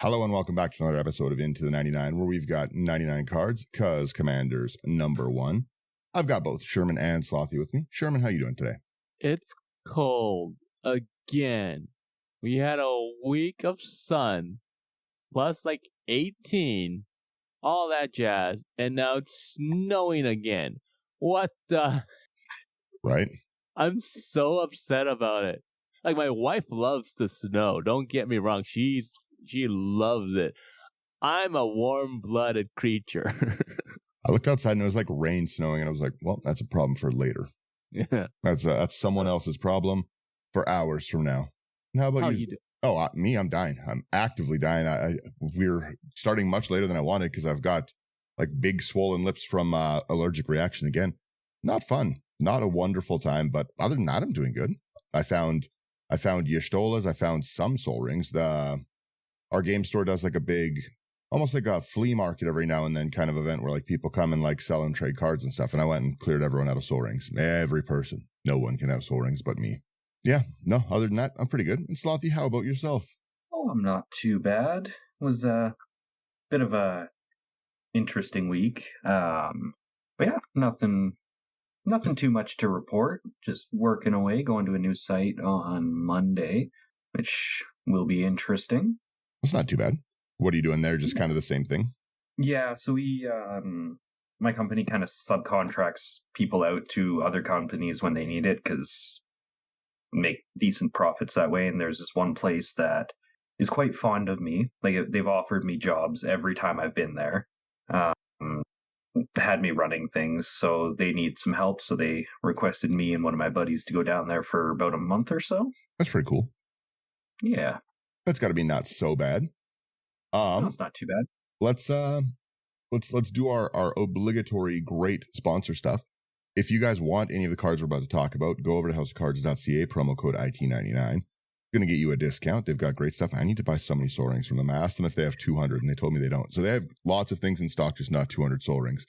Hello and welcome back to another episode of Into the 99, where we've got 99 cards, cause Commander's number one. I've got both Sherman and Slothy with me. Sherman, how you doing today? It's cold again. We had a week of sun, plus like 18, all that jazz, and now it's snowing again. What the? Right? I'm so upset about it. Like, my wife loves the snow. Don't get me wrong. She loves it. I'm a warm-blooded creature. I looked outside and it was like rain snowing, and I was like, well, that's a problem for later. Yeah. That's someone else's problem for hours from now. And how about you? Do? Oh, me, I'm dying. I'm actively dying. We're starting much later than I wanted because I've got like big swollen lips from allergic reaction again. Not fun. Not a wonderful time, but other than that, I'm doing good. I found Y'shtolas. I found some soul rings. Our game store does like a big, almost like a flea market every now and then kind of event where like people come and like sell and trade cards and stuff. And I went and cleared everyone out of soul rings. Every person. No one can have soul rings but me. Yeah, no, other than that, I'm pretty good. And Slothy, how about yourself? Oh, I'm not too bad. It was a bit of a interesting week. But yeah, nothing too much to report. Just working away, going to a new site on Monday, which will be interesting. It's not too bad. What are you doing there? Just kind of the same thing? Yeah, so we, my company kind of subcontracts people out to other companies when they need it, because make decent profits that way. And there's this one place that is quite fond of me. Like, they've offered me jobs every time I've been there. Had me running things, so they need some help. So they requested me and one of my buddies to go down there for about a month or so. That's pretty cool. Yeah. That's got to be not so bad. No, it's not too bad. Let's do our obligatory great sponsor stuff. If you guys want any of the cards we're about to talk about, go over to houseofcards.ca, promo code IT99. Going to get you a discount. They've got great stuff. I need to buy so many soul rings from them. I asked them if they have 200, and they told me they don't. So they have lots of things in stock, just not 200 soul rings.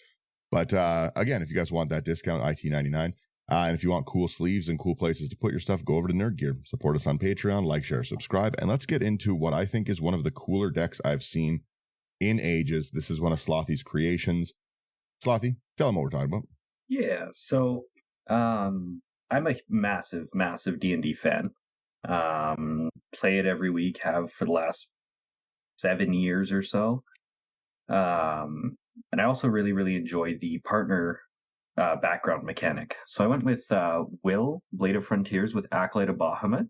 But again, if you guys want that discount, IT99. And if you want cool sleeves and cool places to put your stuff, go over to Nerd Gear. Support us on Patreon, like, share, subscribe. And let's get into what I think is one of the cooler decks I've seen in ages. This is one of Slothy's creations. Slothy, tell them what we're talking about. Yeah, so I'm a massive D&D fan. Play it every week, have for the last 7 years or so. And I also really enjoyed the partner background mechanic. So I went with Wyll, Blade of Frontiers, with Acolyte of Bahamut.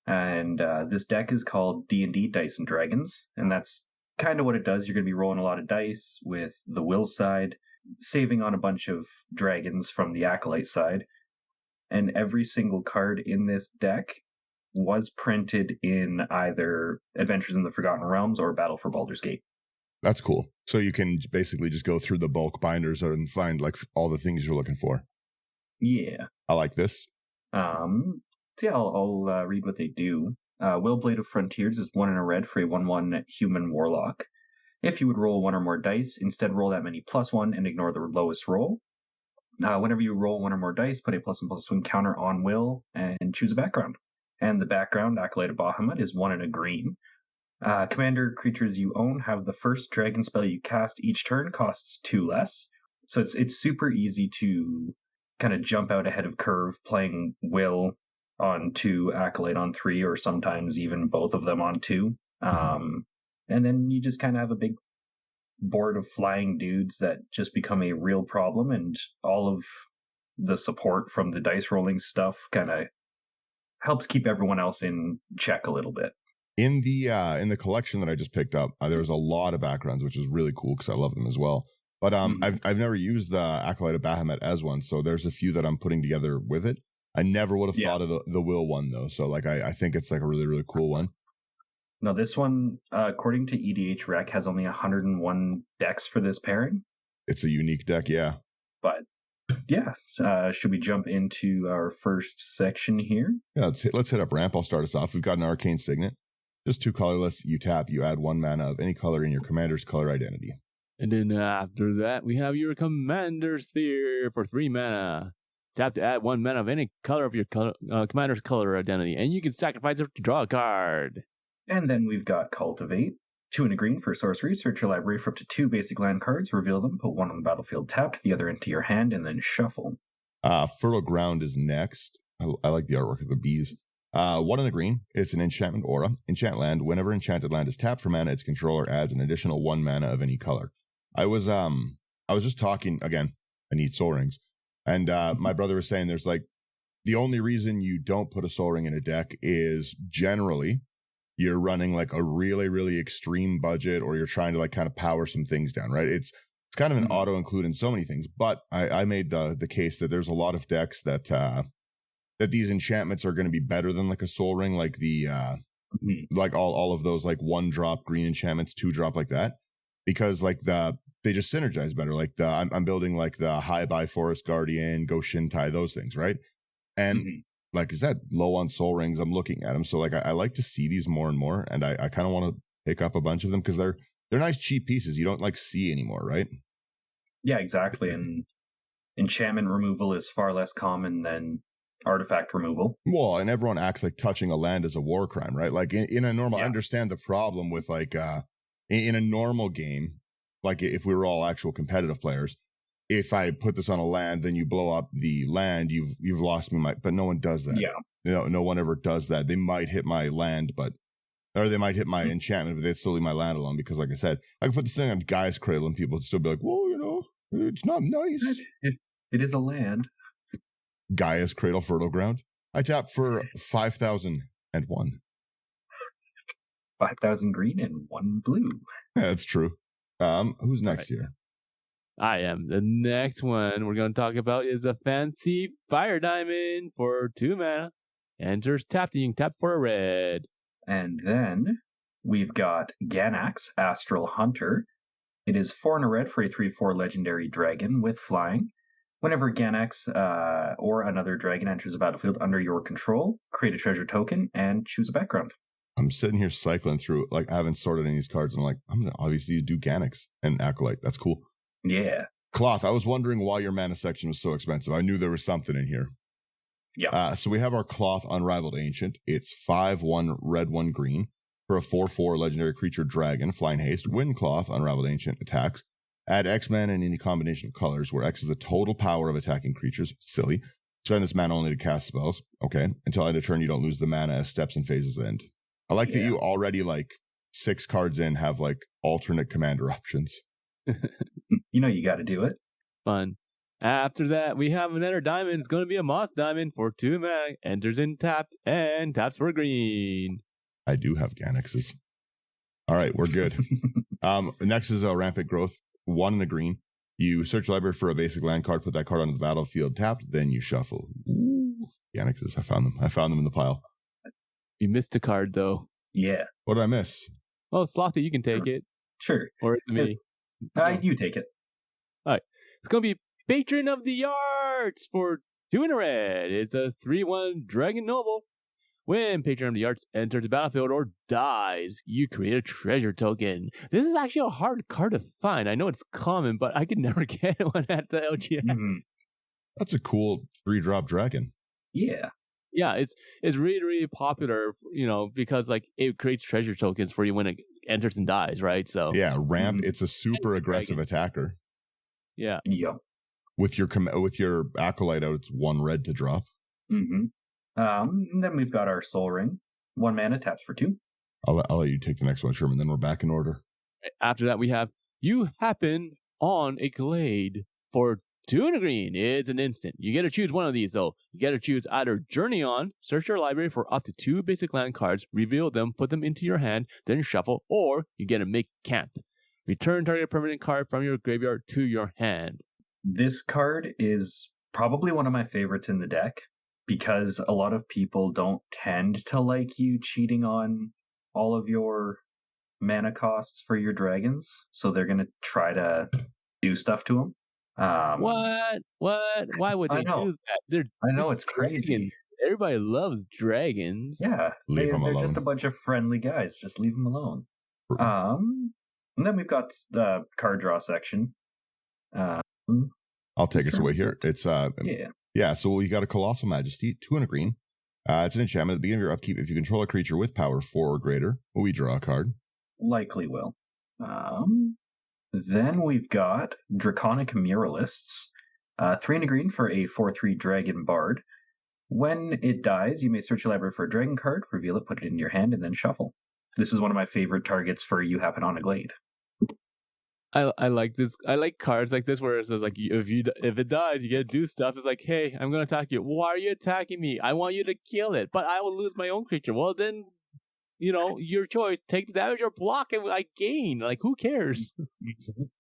And this deck is called D&D Dice and Dragons. And that's kind of what it does. You're going to be rolling a lot of dice with the Wyll side, saving on a bunch of dragons from the Acolyte side. And every single card in this deck was printed in either Adventures in the Forgotten Realms or Battle for Baldur's Gate. That's cool. So you can basically just go through the bulk binders and find like all the things you're looking for. Yeah. I like this. So yeah, I'll read what they do. Wyll, Blade of Frontiers is 1 and a red for a 1/1 human warlock. If you would roll 1 or more dice, instead roll that many +1 and ignore the lowest roll. Whenever you roll 1 or more dice, put a +1/+1 counter on Wyll and choose a background. And the background, Acolyte of Bahamut, is 1 and a green. Commander creatures you own have the first dragon spell you cast each turn costs 2 less. So it's super easy to kind of jump out ahead of curve playing Wyll on 2, Acolyte on 3, or sometimes even both of them on 2. And then you just kind of have a big board of flying dudes that just become a real problem, and all of the support from the dice rolling stuff kind of helps keep everyone else in check a little bit. In the collection that I just picked up, there was a lot of backgrounds, which is really cool because I love them as well. But I've never used the Acolyte of Bahamut as one, so there's a few that I'm putting together with it. I never would have thought of the Wyll one though, so like I think it's like a really cool one. No, this one, according to EDH Rec, has only 101 decks for this pairing. It's a unique deck, yeah. But yeah, should we jump into our first section here? Yeah, let's hit up ramp. I'll start us off. We've got an arcane signet. Just 2 colorless. You tap, you add 1 mana of any color in your commander's color identity. And then after that, we have your Commander Sphere for 3 mana. Tap to add 1 mana of any color of your commander's color identity. And you can sacrifice it to draw a card. And then we've got Cultivate. 2 and a green for sorcery. Search your library for up to 2 basic land cards, reveal them, put one on the battlefield tapped, the other into your hand, and then shuffle. Fertile Ground is next. I like the artwork of the bees. 1 in a green. It's an enchantment aura. Enchant land. Whenever enchanted land is tapped for mana, its controller adds an additional 1 mana of any color. I was just talking again. I need Soul Rings, and my brother was saying there's like the only reason you don't put a Soul Ring in a deck is generally you're running like a really, really extreme budget, or you're trying to like kind of power some things down, right? It's kind of an auto include in so many things, but I made the case that there's a lot of decks that these enchantments are going to be better than like a Soul Ring, like the like all of those like 1-drop green enchantments, 2-drop like that, because like they just synergize better. Like I'm building like the High by Forest Guardian, Go Shintai, those things, right? And like I said, low on Soul Rings, I'm looking at them. So like I like to see these more and more, and I kind of want to pick up a bunch of them because they're nice cheap pieces you don't like see anymore, right? Yeah, exactly. And enchantment removal is far less common than artifact removal. Well, and everyone acts like touching a land is a war crime, right? Like in a normal, I understand the problem with like in a normal game, like if we were all actual competitive players, if I put this on a land, then you blow up the land, you've lost me. But no one does that. Yeah, no one ever does that. They might hit my land, or they might hit my enchantment, but they'd still leave my land alone because, like I said, I could put this thing on Gaia's Cradle and people would still be like, "Well, you know, it's not nice." It is a land. Gaia's Cradle, Fertile Ground. I tap for 5,001. 5,000 green and 1 blue. Yeah, that's true. Who's next here? I am. The next one we're going to talk about is the Fancy Fire Diamond for 2 mana. Enters tapped, you can tap for a red. And then we've got Ganax, Astral Hunter. It is 4 and a red for a 3/4 legendary dragon with flying. Whenever Ganax or another dragon enters the battlefield under your control, create a treasure token and choose a background. I'm sitting here cycling through, like I haven't sorted any of these cards. And I'm like, I'm going to obviously do Ganax and Acolyte. That's cool. Yeah. Cloth, I was wondering why your mana section was so expensive. I knew there was something in here. Yeah. So we have our Cloth Unrivaled Ancient. It's 5/1 red 1 green for a 4/4 legendary creature dragon, flying haste. When Cloth Unrivaled Ancient attacks, add X mana in any combination of colors, where X is the total power of attacking creatures. Silly. Spend this mana only to cast spells. Okay. Until end of turn, you don't lose the mana as steps and phases end. I like that you already, like, 6 cards in have, like, alternate commander options. You know you got to do it. Fun. After that, we have another diamond. It's going to be a Moss Diamond for 2 mana. Enters in tapped and taps for green. I do have Ganaxes. All right, we're good. Next is a Rampant Growth. 1 in the green. You search your library for a basic land card, put that card on the battlefield tapped, then you shuffle. Ooh, Ganaxes. I found them in the pile. You missed a card, though. Yeah. What did I miss? Well, Slothy, you can take it. Sure. Or it's me. You take it. All right. It's going to be Patron of the Arts for 2 in a red. It's a 3/1 Dragon Noble. When Patron of the Arts enters the battlefield or dies, you create a treasure token. This is actually a hard card to find. I know it's common, but I could never get one at the LGS. Mm-hmm. That's a cool 3-drop dragon. Yeah. Yeah, it's really, really popular, you know, because like it creates treasure tokens for you when it enters and dies, right? So yeah, ramp. It's a super aggressive attacker. Yeah. Yep. With your Acolyte out, it's 1 red to drop. Mm-hmm. And then we've got our Soul Ring. 1 mana, taps for 2. I'll let you take the next one, Sherman. Then we're back in order. After that, we have You Happen on a Glade for 2 and a green. It's an instant. You get to choose one of these, though. You get to choose either Journey On, search your library for up to 2 basic land cards, reveal them, put them into your hand, then shuffle, or you get to Make Camp. Return target permanent card from your graveyard to your hand. This card is probably one of my favorites in the deck because a lot of people don't tend to like you cheating on all of your mana costs for your dragons, so they're going to try to do stuff to them. What? Why would they do that? I know, it's crazy. Dragons. Everybody loves dragons. Yeah, leave them alone. They're just a bunch of friendly guys. Just leave them alone. And then we've got the card draw section. I'll take us away here. It's yeah. So you got a Colossal Majesty, 2 and a green. It's an enchantment. At the beginning of your upkeep, if you control a creature with power 4 or greater, we draw a card. likely will. Then we've got Draconic Muralists. 3 and a green for a 4/3 Dragon Bard. When it dies, you may search your library for a dragon card, reveal it, put it in your hand, and then shuffle. This is one of my favorite targets for You Happen on a Glade. I like this. I like cards like this where it says like if it dies, you get to do stuff. It's like, hey, I'm gonna attack you. Why are you attacking me? I want you to kill it, but I will lose my own creature. Well, then, your choice. Take the damage or block, and I gain. Like, who cares?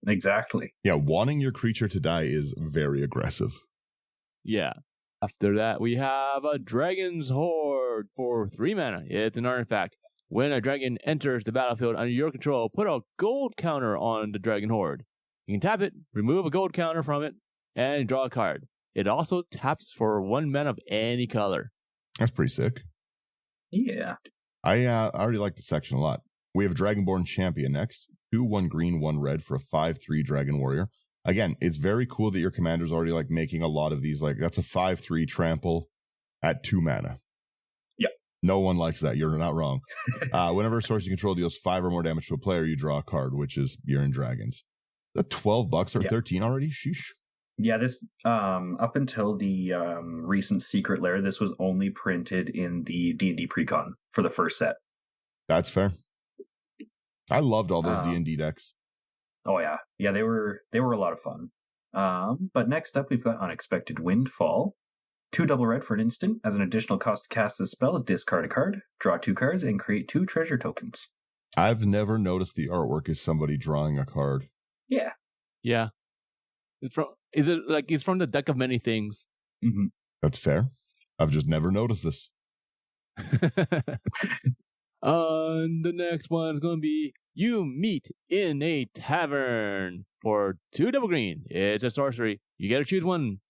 Exactly. Yeah, wanting your creature to die is very aggressive. Yeah. After that, we have a Dragon's Horde for 3 mana. It's an artifact. When a dragon enters the battlefield under your control, put a gold counter on the Dragon Horde. You can tap it, remove a gold counter from it, and draw a card. It also taps for 1 mana of any color. That's pretty sick. Yeah. I already like the section a lot. We have Dragonborn Champion next. 2, 1 green, 1 red for a 5/3 Dragon Warrior. Again, it's very cool that your commander's already like making a lot of these. Like, that's a 5/3 trample at 2 mana. No one likes that. You're not wrong. Whenever a source you control deals 5 or more damage to a player, you draw a card, which is you're in Dragons. That $12 or 13 already? Sheesh. Yeah, this up until the recent Secret Lair, this was only printed in the D&D Precon for the first set. That's fair. I loved all those D&D decks. Oh yeah, they were a lot of fun. But next up, we've got Unexpected Windfall. 2 double red for an instant. As an additional cost to cast this spell, discard a card, draw 2 cards, and create 2 treasure tokens. I've never noticed the artwork is somebody drawing a card. Yeah. Yeah. It's from the deck of many things. Mm-hmm. That's fair. I've just never noticed this. The next one is going to be You Meet in a Tavern for 2 double green. It's a sorcery. You get to choose one.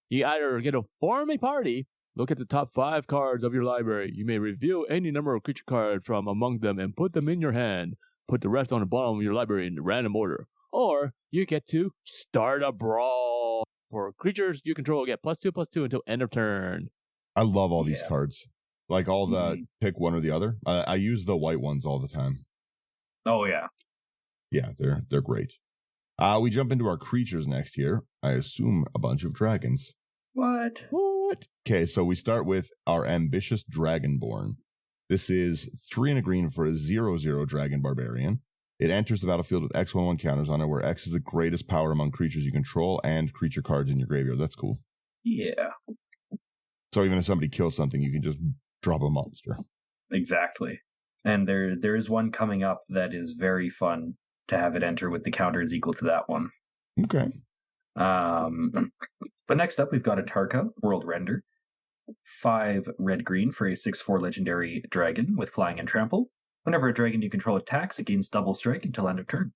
You either get to form a party, look at the top 5 cards of your library. You may reveal any number of creature cards from among them and put them in your hand. Put the rest on the bottom of your library in random order. Or you get to start a brawl. For creatures you control, get +2/+2 until end of turn. I love all these cards. Like all the pick one or the other. I use the white ones all the time. Oh, yeah. Yeah, they're great. We jump into our creatures next here. I assume a bunch of dragons. What? Okay, so we start with our Ambitious Dragonborn. This is 3 and a green for a 0/0 Dragon Barbarian. It enters the battlefield with X/1/1 counters on it, where X is the greatest power among creatures you control and creature cards in your graveyard. That's cool. Yeah. So even if somebody kills something, you can just drop a monster. Exactly. And there is one coming up that is very fun to have it enter with the counters equal to that one. Okay. But next up, we've got a Tarka, World Render. 5 red-green for a 6/4 legendary dragon with flying and trample. Whenever a dragon you control attacks, it gains double strike until end of turn.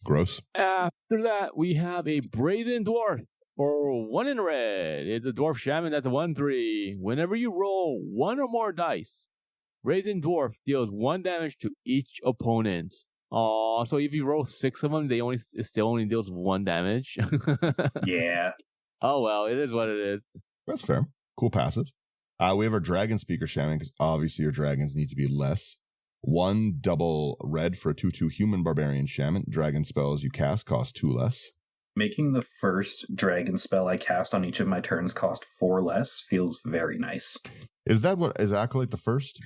Gross. After that, we have a Brazen Dwarf for 1 in red. It's a Dwarf Shaman that's a 1/3. Whenever you roll 1 or more dice, Brazen Dwarf deals 1 damage to each opponent. Oh, so if you roll 6 of them, it still only deals 1 damage. Yeah. Oh well, it is what it is. That's fair. Cool passive. We have our Dragon Speaker Shaman, because obviously your dragons need to be less. 1 double red for a 2/2 Human Barbarian Shaman. Dragon spells you cast cost 2 less. Making the first dragon spell I cast on each of my turns cost 4 less feels very nice. Is Acolyte the first?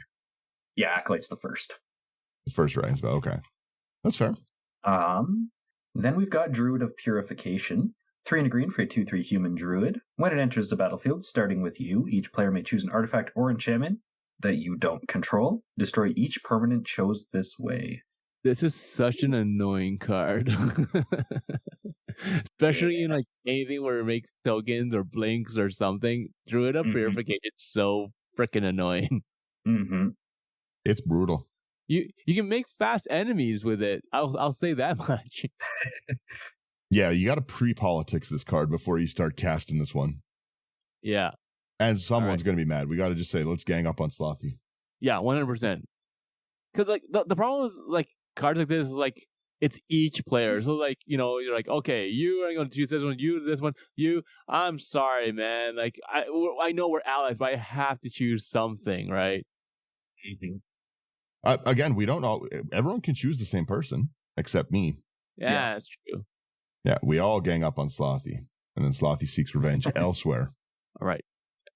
Yeah, Acolyte's the first. The first dragon spell, okay. That's fair. Then we've got Druid of Purification. 3 and a green for a 2/3 human druid. When it enters the battlefield, starting with you, each player may choose an artifact or enchantment that you don't control. Destroy each permanent chose this way. This is such an annoying card. Especially in like anything where it makes tokens or blinks or something. Druid of Purification is so freaking annoying. Mm-hmm. It's brutal. You can make fast enemies with it. I'll say that much. Yeah, you got to pre-politics this card before you start casting this one. Yeah. And someone's going to be mad. We got to just say, let's gang up on Slothy. Yeah, 100%. Because like the problem is like cards like this is like it's each player. So like, you're like, okay, you are going to choose this one, you this one, you. I'm sorry, man. Like I know we're allies, but I have to choose something, right? Mm-hmm. Again, we don't know. Everyone can choose the same person except me. Yeah, that's true. Yeah, we all gang up on Slothy, and then Slothy seeks revenge elsewhere. All right.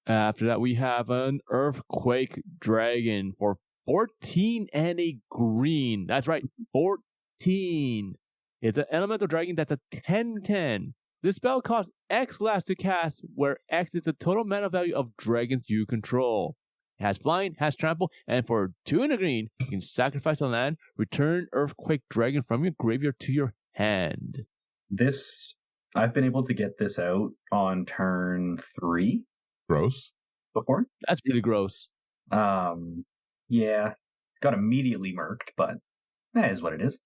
After that, we have an Earthquake Dragon for 14 and a green. That's right, 14. It's an elemental dragon that's a 10/10. This spell costs X less to cast, where X is the total mana value of dragons you control. It has flying, has trample, and for 2 and a green, you can sacrifice a land, return Earthquake Dragon from your graveyard to your hand. I've been able to get this out on turn 3. Gross. Before. That's really gross. Yeah. Got immediately murked, but that is what it is.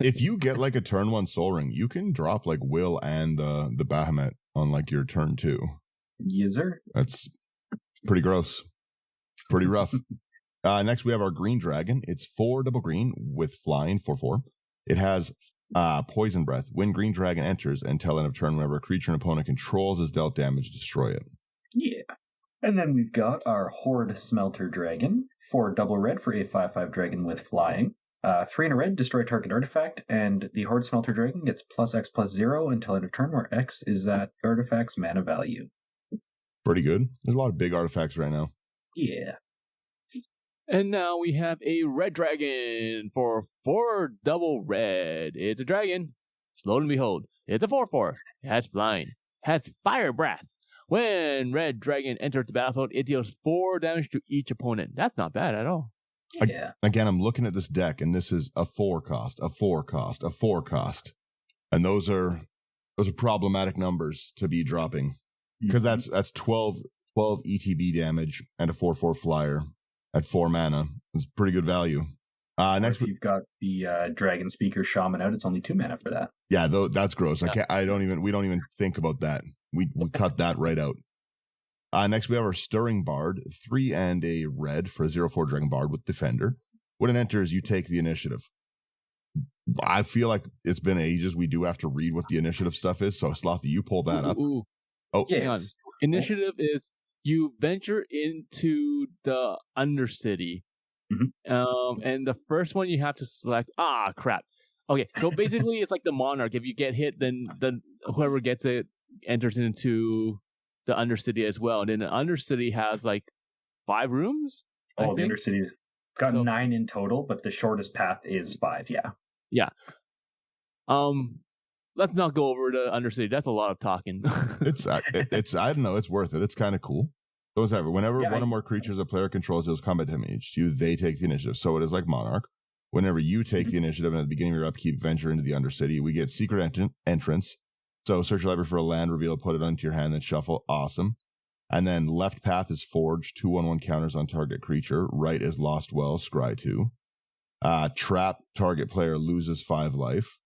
If you get like a turn 1 Soul Ring, you can drop like Wyll and the Bahamut on like your turn 2. Yes, sir. That's pretty gross. Pretty rough. Next, we have our Green Dragon. It's 4 double green with flying 4/4. It has Poison Breath. When Green Dragon enters until end of turn, whenever a creature an opponent controls is dealt damage, destroy it. Yeah. And then we've got our Horde Smelter Dragon. 4 double red for a 5/5 dragon with flying. 3 and a red, destroy target artifact, and the Horde Smelter Dragon gets +X/+0 until end of turn, where X is that artifact's mana value. Pretty good. There's a lot of big artifacts right now. Yeah. And now we have a Red Dragon for 4 double red. It's a dragon. Slow and behold, it's a 4/4. It has flying. Has Fire Breath. When Red Dragon enters the battlefield, it deals 4 damage to each opponent. That's not bad at all. Yeah. Again, I'm looking at this deck, and this is a 4 cost, a 4 cost, a 4 cost. And those are problematic numbers to be dropping. Because that's 12 ETB damage and a 4/4 flyer at 4 mana. It's pretty good value. Next, if you've got the Dragon Speaker Shaman out, it's only 2 mana for that. Yeah, that's gross. We don't even think about that. We cut that right out. Next, we have our Stirring Bard, 3 and a red for a 0/4 Dragon Bard with Defender. When it enters, you take the initiative. I feel like it's been ages. We do have to read what the initiative stuff is. So, Slothy, you pull that up. Ooh. Oh, yes. Hang on. Initiative is you venture into the Undercity. Mm-hmm. And the first one you have to select. Crap. Okay, so basically it's like the Monarch. If you get hit, then whoever gets it enters into the Undercity as well. And then the Undercity has like 5 rooms. The Undercity's got 9 in total, but the shortest path is 5. Yeah. Yeah. Let's not go over the Undercity. That's a lot of talking. it's I don't know. It's worth it. It's kind of cool. Whenever one or more creatures a player controls deals combat damage to you, they take the initiative. So it is like Monarch. Whenever you take the initiative and at the beginning of your upkeep, venture into the Undercity, we get secret entrance. So search your library for a land, reveal it, put it onto your hand, then shuffle. Awesome. And then left path is Forge, 2/1/1 counters on target creature. Right is Lost Well, Scry 2. Trap, target player loses 5 life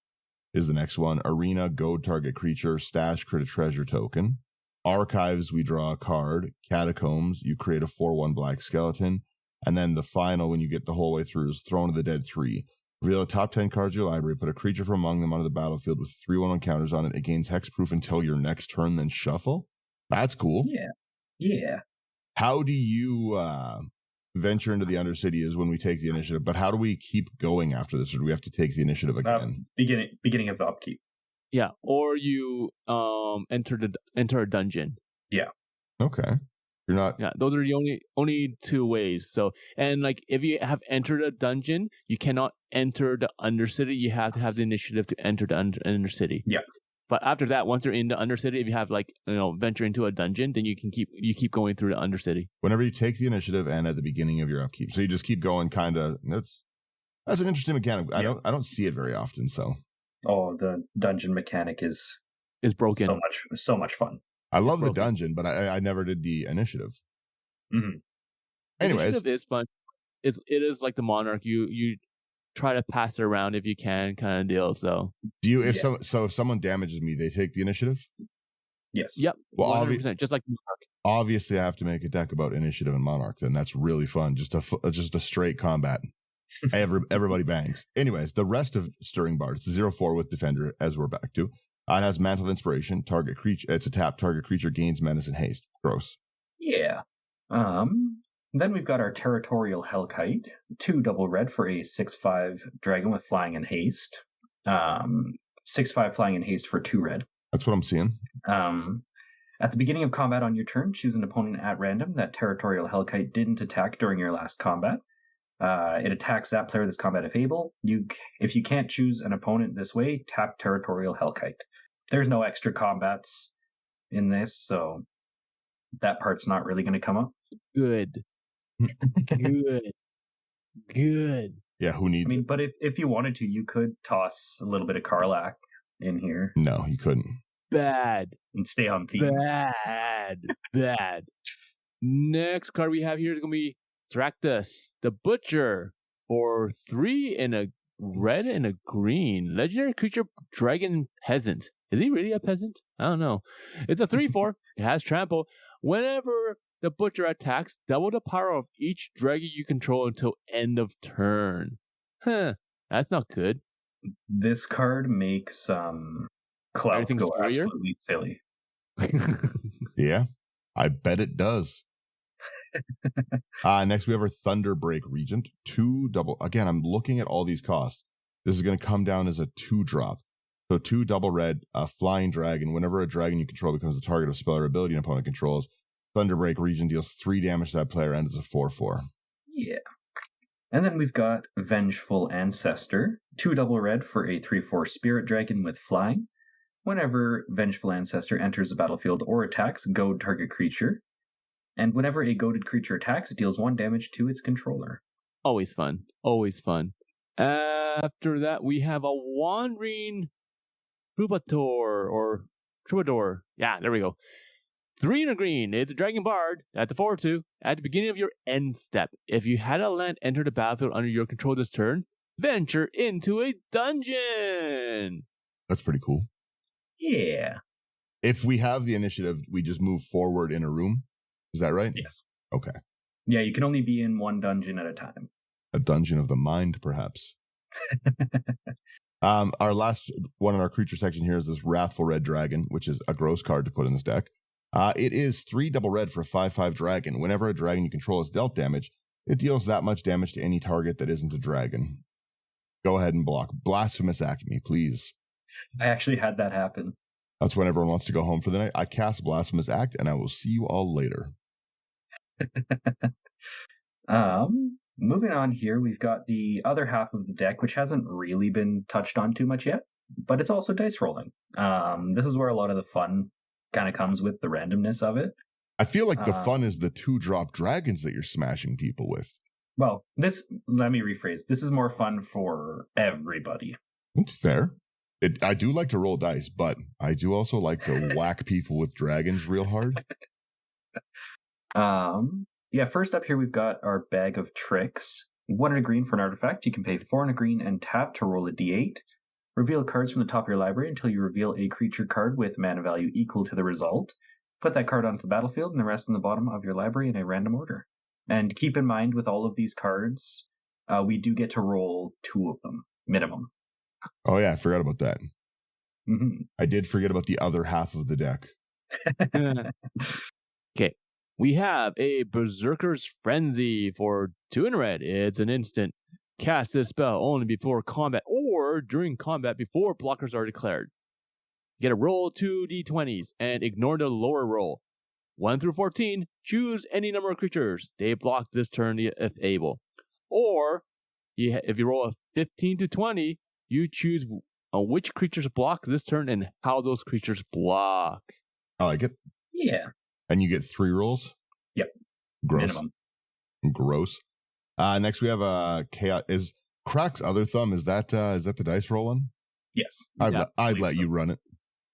is the next one. Arena, goad target creature, stash, create a treasure token. Archives, we draw a card. Catacombs, you create a 4/1 black skeleton. And then the final, when you get the whole way through, is Throne of the Dead 3. Reveal the top 10 cards of your library, put a creature from among them onto the battlefield with 3/1 counters on it. It gains hexproof until your next turn, then shuffle. That's cool. Yeah. How do you venture into the Undercity is when we take the initiative, but how do we keep going after this, or do we have to take the initiative again? Beginning of the upkeep. Yeah, or you enter a dungeon. Yeah. Okay. You're not. Yeah, those are the only 2 ways. So, and like if you have entered a dungeon, you cannot enter the Undercity. You have to have the initiative to enter the Undercity. Yeah. But after that, once you're in the Undercity, if you have venture into a dungeon, then you can keep going through the Undercity. Whenever you take the initiative and at the beginning of your upkeep, so you just keep going. Kind of. That's an interesting mechanic. Yeah. I don't see it very often. So. Oh, the dungeon mechanic is broken. So much fun. I love the dungeon, but I never did the initiative. Mm-hmm. Anyways, initiative is fun. It is like the Monarch. You try to pass it around if you can, kind of deal. So do you? If someone damages me, they take the initiative. Yes. Yep. Well, 100%, just like Monarch. Obviously, I have to make a deck about initiative and Monarch. Then that's really fun. Just a straight combat. Everybody bangs. Anyways, the rest of Stirring Bard, it's 0/4 with Defender, as we're back to. It has Mantle of Inspiration. Target creature. It's a tap. Target creature gains menace and haste. Gross. Yeah. Then we've got our Territorial Hellkite, 2 double red for a 6/5 dragon with flying and haste. 6/5 flying and haste for 2 red. That's what I'm seeing. At the beginning of combat on your turn, choose an opponent at random that Territorial Hellkite didn't attack during your last combat. It attacks that player this combat if able. If you can't choose an opponent this way, tap Territorial Hellkite. There's no extra combats in this, so that part's not really going to come up. Good. Good. Yeah, who needs it? But if you wanted to, you could toss a little bit of Karlach in here. No, you couldn't. Bad. And stay on theme. Bad. Next card we have here is going to be Thractus, the Butcher, for 3 and a red and a green. Legendary creature, dragon peasant. Is he really a peasant? I don't know. It's a 3/4. It has trample. Whenever the Butcher attacks, double the power of each dragon you control until end of turn. That's not good. This card makes Cloud go absolutely silly. Yeah, I bet it does. Next, we have our Thunderbreak Regent. 2 double. Again, I'm looking at all these costs. This is going to come down as a 2-drop. So 2 double red, a flying dragon. Whenever a dragon you control becomes the target of spell or ability an opponent controls, Thunderbreak Regent deals 3 damage to that player and is a 4/4. Yeah. And then we've got Vengeful Ancestor. 2 double red for a 3/4 spirit dragon with flying. Whenever Vengeful Ancestor enters the battlefield or attacks, goad target creature. And whenever a goaded creature attacks, it deals 1 damage to its controller. Always fun. After that, we have a Wandering Troubadour. Yeah, there we go. 3 and a green. It's a Dragon Bard at the 4/2. At the beginning of your end step, if you had a land enter the battlefield under your control this turn, venture into a dungeon. That's pretty cool. Yeah. If we have the initiative, we just move forward in a room. Is that right? Yes. Okay. Yeah, you can only be in one dungeon at a time. A dungeon of the mind, perhaps. Our last one in our creature section here is this Wrathful Red Dragon, which is a gross card to put in this deck. It is 3 double red for a 5/5 dragon. Whenever a dragon you control is dealt damage, it deals that much damage to any target that isn't a dragon. Go ahead and block. Blasphemous Act me, please. I actually had that happen. That's when everyone wants to go home for the night. I cast Blasphemous Act, and I will see you all later. Moving on here, we've got the other half of the deck, which hasn't really been touched on too much yet, but it's also dice rolling. This is where a lot of the fun kind of comes with the randomness of it. I feel like the fun is the 2-drop dragons that you're smashing people with. Well, let me rephrase. This is more fun for everybody. That's fair. I do like to roll dice, but I do also like to whack people with dragons real hard. Yeah, first up here we've got our Bag of Tricks. 1 and a green for an artifact. You can pay 4 and a green and tap to roll a d8. Reveal cards from the top of your library until you reveal a creature card with mana value equal to the result. Put that card onto the battlefield and the rest in the bottom of your library in a random order. And keep in mind with all of these cards, we do get to roll 2 of them, minimum. Oh yeah, I forgot about that. Mm-hmm. I did forget about the other half of the deck. Okay. We have a Berserker's Frenzy for 2 and a red. It's an instant. Cast this spell only before combat or during combat before blockers are declared. Get a roll 2 d20s and ignore the lower roll. 1 through 14, choose any number of creatures. They block this turn if able. Or, if you roll a 15 to 20, you choose which creatures block this turn and how those creatures block. I like it. Yeah. And you get 3 rolls? Yep. Gross. Minimum. Gross. Next we have a chaos. Is Crack's other thumb? Is that the dice rolling? Yes. I'd let you run it.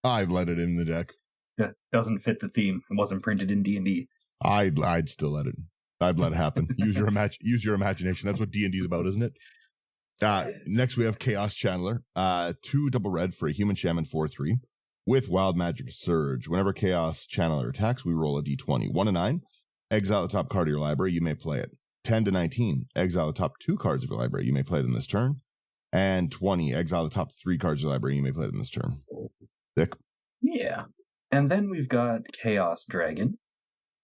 I'd let it in the deck. It doesn't fit the theme. It wasn't printed in D&D. I'd still let it. I'd let it happen. Use your imagination. That's what D&D is about, isn't it? Next we have Chaos Channeler. 2 double red for a human shaman 4/3 with Wild Magic Surge. Whenever Chaos Channeler attacks, we roll a d20. 1 to 9, exile the top card of your library. You may play it. 10 to 19, exile the top 2 cards of your library. You may play them this turn. And 20, exile the top 3 cards of your library. You may play them this turn. Thick. Yeah. And then we've got Chaos Dragon.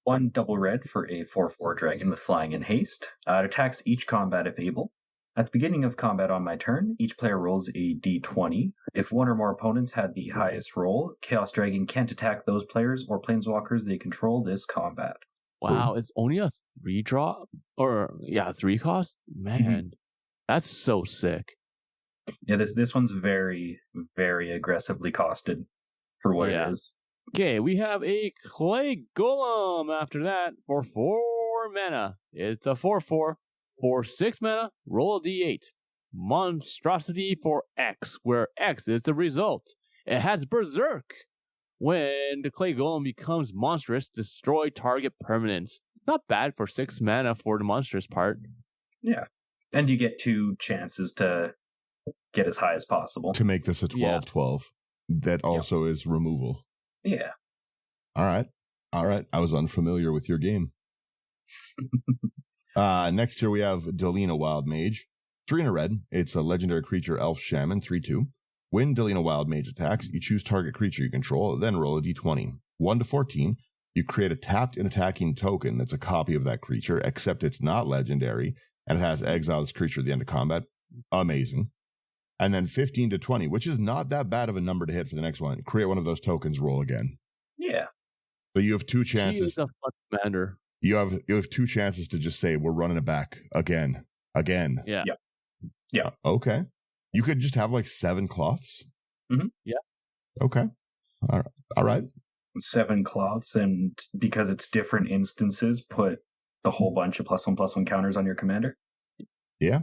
1 double red for a 4/4 dragon with flying and haste. It attacks each combat if able. At the beginning of combat on my turn, each player rolls a d20. If one or more opponents had the highest roll, Chaos Dragon can't attack those players or planeswalkers they control this combat. Wow, it's only a 3 drop? Or, 3 cost? Man, that's so sick. Yeah, this one's very, very aggressively costed for what it is. Okay, we have a Clay Golem after that for 4 mana. It's a 4/4. For 6 mana, roll a d8. Monstrosity for X, where X is the result. It has Berserk. When the Clay Golem becomes monstrous, destroy target permanents. Not bad for 6 mana for the monstrous part. Yeah. And you get 2 chances to get as high as possible. To make this a 12/12. That also is removal. Yeah. All right. I was unfamiliar with your game. Next here we have Delina Wild Mage. 3 in a red. It's a legendary creature, Elf Shaman, 3/2. When Delina Wild Mage attacks, you choose target creature you control, then roll a d20. 1 to 14. You create a tapped and attacking token that's a copy of that creature, except it's not legendary, and it has exile this creature at the end of combat. Amazing. And then 15 to 20, which is not that bad of a number to hit for the next one. Create one of those tokens, roll again. Yeah. So you have 2 chances. He is a fun commander. You have 2 chances to just say, we're running it back again. Yeah. Okay. You could just have like 7 cloths. Mm-hmm. Yeah. Okay. All right. 7 cloths, and because it's different instances, put a whole bunch of +1/+1 counters on your commander. Yeah.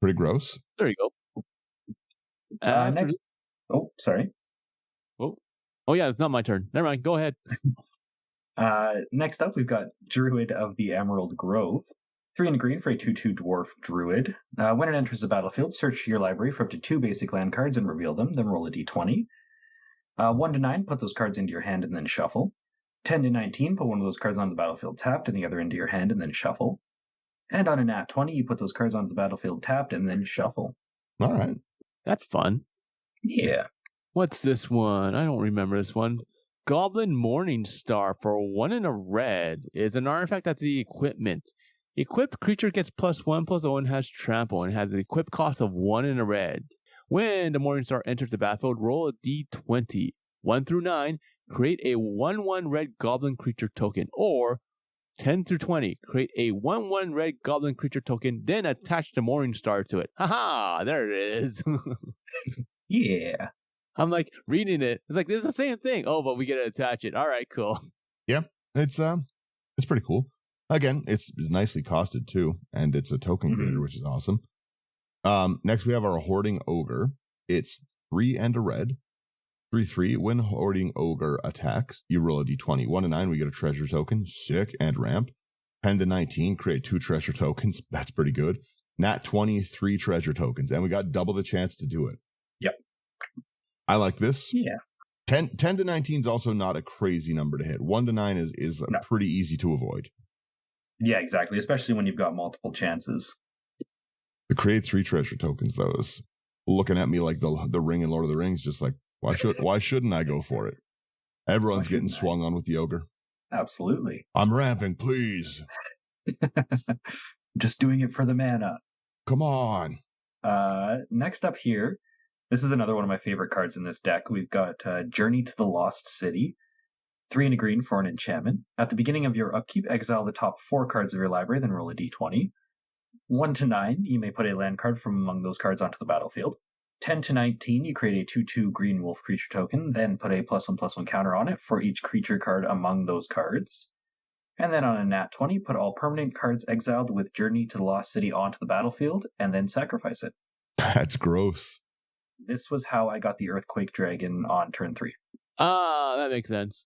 Pretty gross. There you go. Next. Oh, sorry. Oh, yeah, it's not my turn. Never mind. Go ahead. Next up, we've got Druid of the Emerald Grove. 3 in a green for a 2/2 dwarf druid. When it enters the battlefield, search your library for up to 2 basic land cards and reveal them, then roll a d20. 1 to 9, put those cards into your hand and then shuffle. 10 to 19, put one of those cards on the battlefield tapped and the other into your hand and then shuffle. And on a nat 20, you put those cards onto the battlefield tapped and then shuffle. All right. That's fun. Yeah. What's this one? I don't remember this one. Goblin Morning Star for 1 in a red is an artifact that's the equipment. Equipped creature gets +1/+0 and has trample and has an equip cost of 1 in a red. When the Morning Star enters the battlefield, roll a d20. 1 through 9, create a 1/1 red goblin creature token, or 10 through 20, create a 1/1 red goblin creature token, then attach the Morning Star to it. Haha, there it is. Yeah. I'm like reading it. It's like, this is the same thing. Oh, but we get to attach it. All right, cool. Yeah. It's pretty cool. Again, it's nicely costed too, and it's a token creator, which is awesome. Next we have our Hoarding Ogre. It's 3 and a red. 3/3. When Hoarding Ogre attacks, you roll a d20. 1 to 9, we get a treasure token. Sick. And ramp. 10 to 19, create 2 treasure tokens. That's pretty good. Nat 20, 3 treasure tokens. And we got double the chance to do it. Yep. I like this. Yeah. 10 to 19 is also not a crazy number to hit. 1 to 9 is No. pretty easy to avoid. Yeah, exactly. Especially when you've got multiple chances. To create 3 treasure tokens, though, is looking at me like the ring in Lord of the Rings, just like, why shouldn't I go for it? Everyone's getting swung on with the ogre. Absolutely. I'm ramping, please. Just doing it for the mana. Come on. Next up here, this is another one of my favorite cards in this deck. We've got Journey to the Lost City. 3 and a green for an enchantment. At the beginning of your upkeep, exile the top 4 cards of your library, then roll a d20. 1 to 9, you may put a land card from among those cards onto the battlefield. 10 to 19, you create a 2/2 green wolf creature token, then put a +1/+1 counter on it for each creature card among those cards. And then on a nat 20, put all permanent cards exiled with Journey to the Lost City onto the battlefield, and then sacrifice it. That's gross. This was how I got the Earthquake Dragon on turn 3. That makes sense.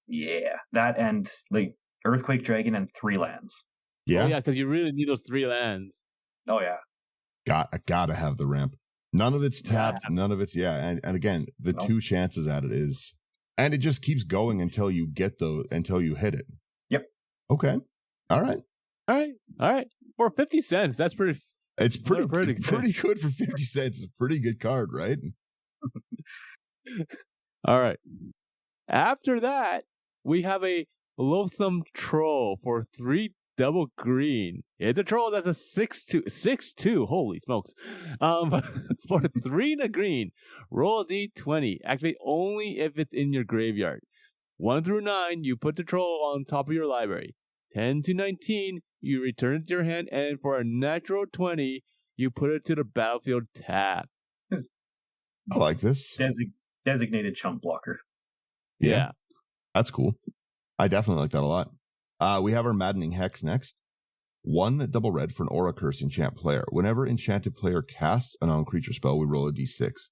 Yeah, that and like Earthquake Dragon and 3 lands. Yeah. Oh, yeah, because you really need those 3 lands. Oh, yeah. Gotta have the ramp. None of it's tapped. None of it's, and again, the 2 chances at it is, and it just keeps going until you hit it. Yep. Okay. All right. For 50 cents, that's pretty. It's pretty good. good for 50 cents. It's a pretty good card, right? All right. After that, we have a Loathsome Troll for 3 double green. It's a troll that's a 6/2. Holy smokes. For 3 and a green, roll a d20. Activate only if it's in your graveyard. 1 through 9, you put the troll on top of your library. 10 to 19, you return it to your hand, and for a natural 20, you put it to the battlefield tab. I like this. Designated chump blocker. Yeah. That's cool. I definitely like that a lot. We have our Maddening Hex next. 1 double red for an Aura Curse enchant player. Whenever enchanted player casts a non-creature spell, we roll a d6.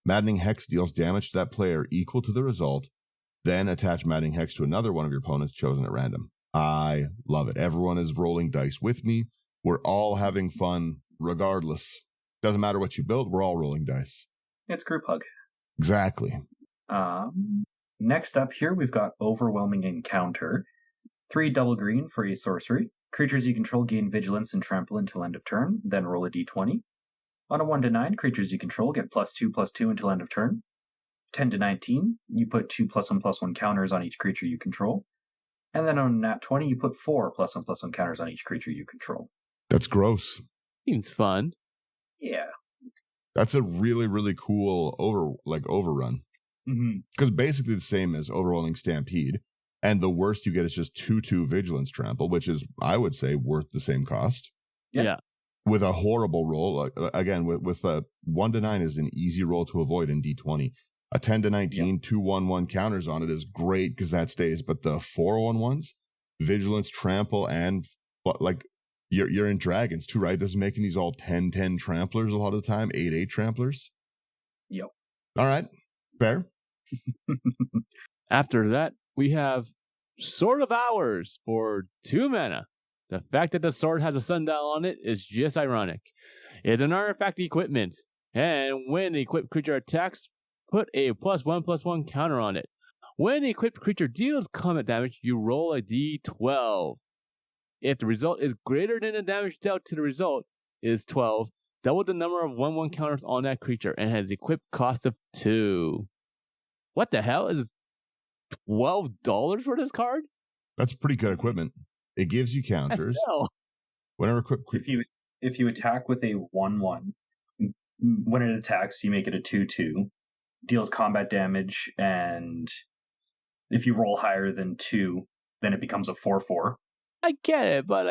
Maddening Hex deals damage to that player equal to the result. Then attach Maddening Hex to another one of your opponents chosen at random. I love it. Everyone is rolling dice with me. We're all having fun regardless. Doesn't matter what you build, we're all rolling dice. It's group hug. Exactly. Next up here, we've got Overwhelming Encounter. 3 double green for a sorcery. Creatures you control gain vigilance and trample until end of turn, then roll a d20. On a 1 to 9, creatures you control get +2/+2 until end of turn. 10 to 19, you put 2 +1/+1 counters on each creature you control. And then on nat 20, you put 4 +1/+1 counters on each creature you control. That's gross. Seems fun. Yeah. That's a really, really cool overrun. Because basically the same as Overwhelming Stampede. And the worst you get is just 2/2 Vigilance Trample, which is, I would say, worth the same cost. Yeah. With a horrible roll, again, with a 1 to 9 is an easy roll to avoid in D20. A 10 to 19, 2/1/1 counters on it is great because that stays. But the 4/1/1s, Vigilance, Trample, and like you're in Dragons too, right? This is making these all 10/10 Tramplers a lot of the time, 8/8 Tramplers. Yep. All right. Fair. After that, we have Sword of Hours for 2 mana. The fact that the sword has a sundial on it is just ironic. It's an artifact equipment, and when the equipped creature attacks, put a +1/+1 counter on it. When the equipped creature deals combat damage, you roll a d12. If the result is greater than the damage dealt to the result is 12, double the number of 1/1 counters on that creature and has equipped cost of 2. What the hell is $12 for this card? That's pretty good equipment. It gives you counters. Whenever if you attack with a 1/1, when it attacks, you make it a 2/2, deals combat damage, and if you roll higher than 2, then it becomes a 4/4. I get it, but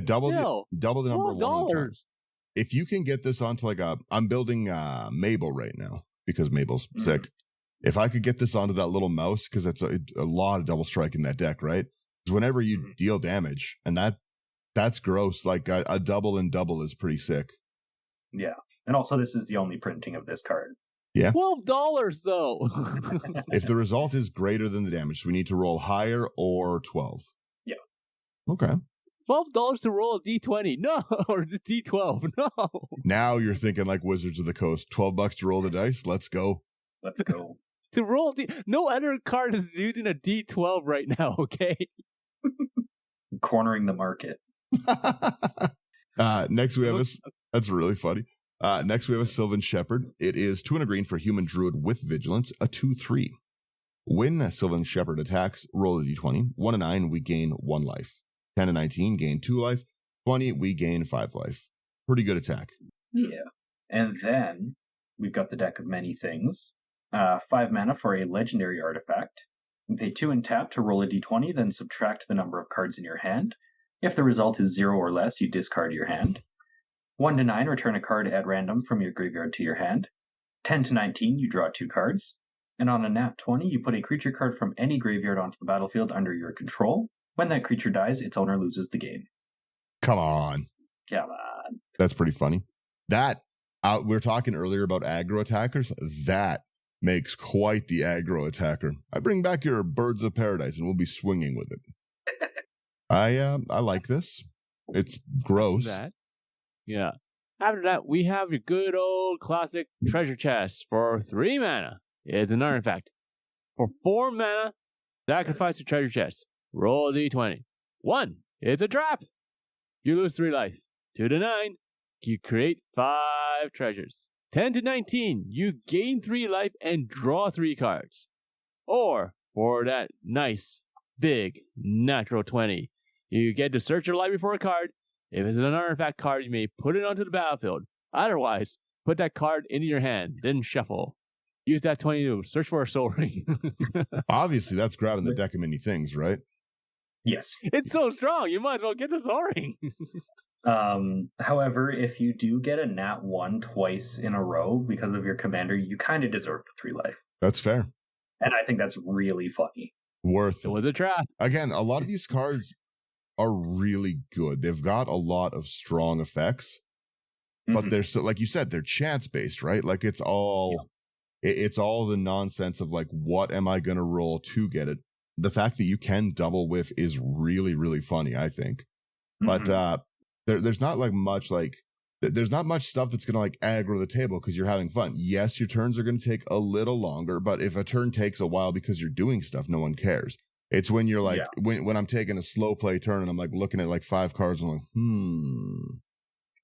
double the number of $12. If you can get this onto I'm building Mabel right now because Mabel's sick. If I could get this onto that little mouse, because it's a lot of double strike in that deck, right? Because whenever you deal damage, and that's gross. Like a double and double is pretty sick. Yeah, and also this is the only printing of this card. Yeah, $12 though. If the result is greater than the damage, so we need to roll higher or 12. Yeah. Okay. $12 to roll a d20, no, or the d12, no. Now you're thinking like Wizards of the Coast. $12 to roll the dice. Let's go. Let's go. To roll no other card is using a d12 right now. Okay. Cornering the market. Next we have that's really funny. Next we have a Sylvan Shepherd. It is 2 and a green for human druid with vigilance, a 2/3. When a Sylvan Shepherd attacks, roll a d20. 1 to 9, we gain 1 life. 10 to 19, gain 2 life. 20, we gain 5 life. Pretty good attack. Yeah. And then we've got the deck of many things. 5 mana for a legendary artifact. You pay 2 and tap to roll a d20, then subtract the number of cards in your hand. If the result is 0 or less, you discard your hand. 1 to 9, return a card at random from your graveyard to your hand. 10 to 19, you draw 2 cards. And on a nat 20, you put a creature card from any graveyard onto the battlefield under your control. When that creature dies, its owner loses the game. Come on. That's pretty funny. That, we were talking earlier about aggro attackers. That makes quite the aggro attacker. I bring back your Birds of Paradise and we'll be swinging with it. I like this. It's gross. Yeah. After that, we have your good old classic treasure chest for 3 mana. It's an artifact. For 4 mana, sacrifice the treasure chest. Roll a d20. 1, it's a trap. You lose 3 life. 2 to 9, you create 5 treasures. 10 to 19, you gain 3 life and draw 3 cards. Or, for that nice big natural 20. You get to search your library for a card. If it's an artifact card, you may put it onto the battlefield. Otherwise, put that card into your hand, then shuffle. Use that 20 to search for a soul ring. Obviously, that's grabbing the deck of many things, right? Yes. It's so strong. You might as well get the soul ring. However, if you do get a nat 1 twice in a row because of your commander, you kind of deserve the 3 life. That's fair. And I think that's really funny. Worth It it. was a trap. Again, a lot of these cards are really good. They've got a lot of strong effects, but they're so, like you said, they're chance based, right? Like it's all the nonsense of like, what am I going to roll to get it? The fact that you can double whiff is really, really funny, I think. But there's not like much like, there's not much stuff that's going to like aggro the table because you're having fun. Yes, your turns are going to take a little longer, but if a turn takes a while because you're doing stuff, no one cares. It's when you're like, when I'm taking a slow play turn and I'm like looking at like 5 cards and I'm like,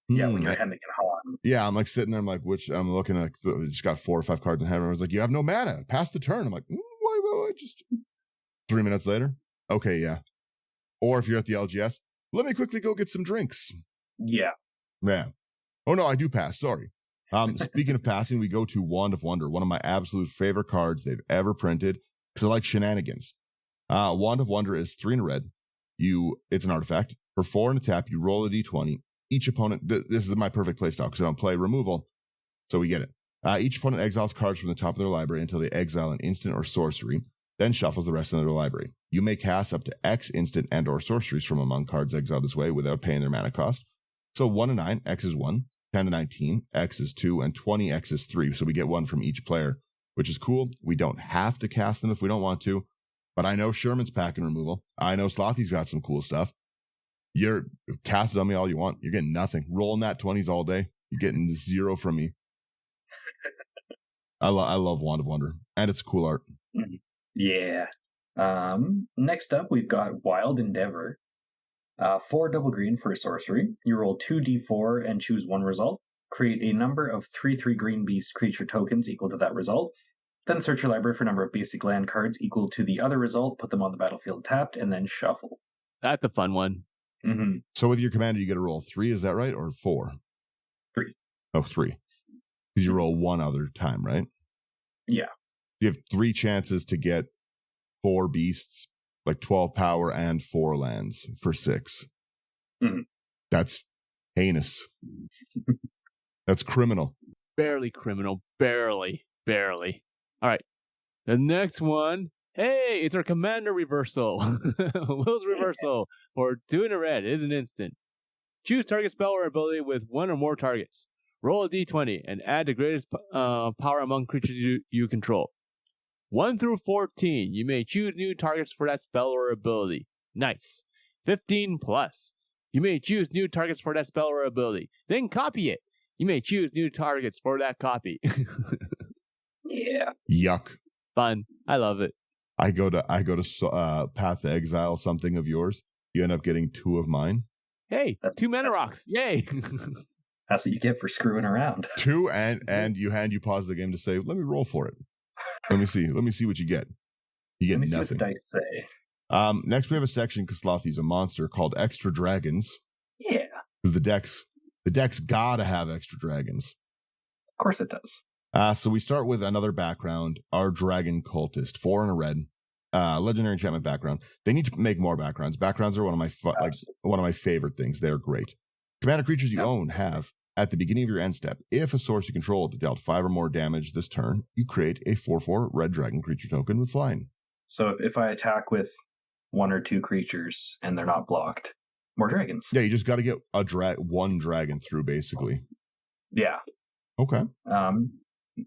Yeah, when you're hemming and hawing. Yeah, I'm like sitting there, I'm like, I'm looking at, like, just got 4 or 5 cards in hand. I was like, you have no mana. Pass the turn. I'm like, why, just 3 minutes later. Okay, yeah. Or if you're at the LGS, let me quickly go get some drinks. Yeah. Yeah. Oh, no, I do pass. Sorry. Speaking of passing, we go to Wand of Wonder, one of my absolute favorite cards they've ever printed because I like shenanigans. Wand of Wonder is 3 in a red. It's an artifact. For 4 in a tap, you roll a d20. Each opponent, this is my perfect playstyle because I don't play removal, so we get it. Each opponent exiles cards from the top of their library until they exile an instant or sorcery, then shuffles the rest of their library. You may cast up to X instant and or sorceries from among cards exiled this way without paying their mana cost. So 1 to 9, X is 1, 10 to 19, X is 2, and 20, X is 3. So we get 1 from each player, which is cool. We don't have to cast them if we don't want to, but I know Sherman's packing removal. I know Slothy's got some cool stuff. You're cast it on me all you want. You're getting nothing. Rolling that 20s all day. You're getting 0 from me. I love Wand of Wonder, and it's cool art. Yeah. Next up, we've got Wild Endeavor. 4 double green for a sorcery. You roll 2d4 and choose 1 result. Create a number of 3/3 green beast creature tokens equal to that result. Then search your library for a number of basic land cards equal to the other result. Put them on the battlefield tapped, and then shuffle. That's a fun one. So with your commander, you get to roll 3, is that right? Or 4? 3. Oh, 3. Because you roll 1 other time, right? Yeah. You have 3 chances to get 4 beasts, like 12 power and 4 lands for 6. That's heinous. That's criminal. Barely criminal. Barely. All right. The next one. Hey, it's our commander reversal. Will's reversal for 2 in a red is an instant. Choose target spell or ability with 1 or more targets. Roll a d20 and add the greatest power among creatures you control. 1 through 14, you may choose new targets for that spell or ability. Nice. 15 plus. You may choose new targets for that spell or ability. Then copy it. You may choose new targets for that copy. Yeah. Yuck. Fun. I love it. I go to Path to Exile something of yours. You end up getting 2 of mine. Hey, 2 mana rocks. Yay. That's what you get for screwing around. 2 and you pause the game to say, let me roll for it. Let me see what you get. You get nothing. Let me see what the dice say. Next we have a section because Slothy's a monster called Extra Dragons. Yeah. Because the deck's gotta have extra dragons. Of course it does. So we start with another background, our Dragon Cultist, 4 in a red, legendary enchantment background. They need to make more backgrounds. Backgrounds are one of my favorite things. They're great. Commander creatures you own have, at the beginning of your end step, if a source you control dealt 5 or more damage this turn, you create a 4/4 red dragon creature token with flying. So if I attack with 1 or 2 creatures and they're not blocked, more dragons. Yeah, you just got to get one dragon through, basically. Yeah. Okay.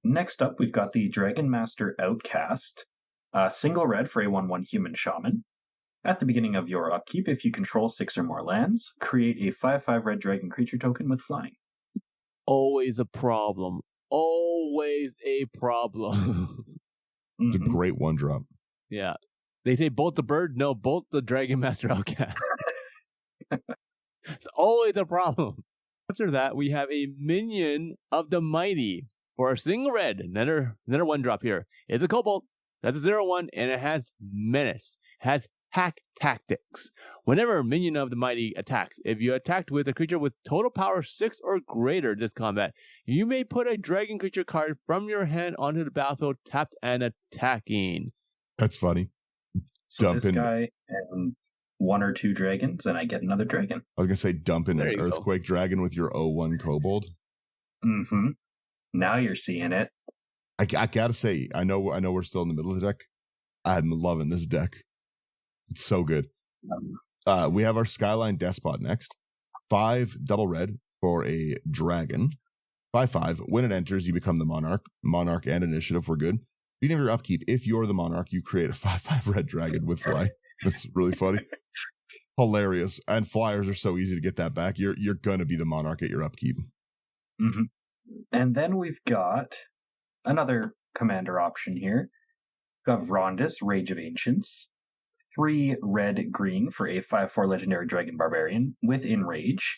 Next up, we've got the Dragon Master Outcast. Single red for a 1/1 human shaman. At the beginning of your upkeep, if you control 6 or more lands, create a 5/5 red dragon creature token with flying. Always a problem. Always a problem. It's a great 1-drop. Yeah. They say bolt the bird. No, bolt the Dragon Master Outcast. It's always a problem. After that, we have a Minion of the Mighty for a single red. Another 1-drop here. It's a Kobold. That's a 0/1, and it has Menace. Has Hack Tactics. Whenever a minion of the mighty attacks, if you attacked with a creature with total power 6 or greater this combat, you may put a dragon creature card from your hand onto the battlefield tapped and attacking. That's funny. So this guy and 1 or 2 dragons, and I get another dragon. I was going to say dump in There an you go. Earthquake Dragon with your 0-1 Kobold. Mm-hmm. Now you're seeing it. I got to say, I know we're still in the middle of the deck. I'm loving this deck. It's so good. We have our Skyline Despot next. 5 double red for a dragon. 5/5. When it enters, you become the monarch. Monarch and initiative were good. Beginning of your upkeep, if you're the monarch, you create a 5/5 red dragon with fly. That's really funny. Hilarious. And flyers are so easy to get that back. You're gonna be the monarch at your upkeep. Mm-hmm. And then we've got another commander option here. We've got Rondis, Rage of Ancients. 3 red-green for a 5/4 legendary dragon barbarian with Enrage.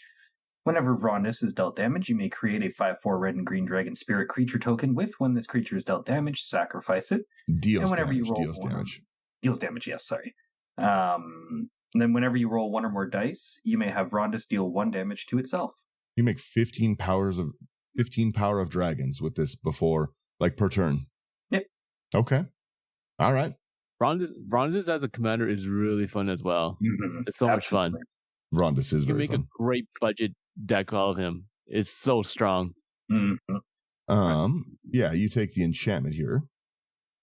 Whenever Rondis is dealt damage, you may create a 5/4 red and green dragon spirit creature token with when this creature is dealt damage, sacrifice it. Deals damage. Deals damage, yes, sorry. And then whenever you roll 1 or more dice, you may have Rondis deal 1 damage to itself. You make 15 power of dragons with this before, like per turn. Yep. Okay. All right. Rondis as a commander is really fun as well. Mm-hmm. It's so much fun. Rondis is You can very make fun. a great budget deck out of him. It's so strong. Mm-hmm. Yeah, you take the enchantment here.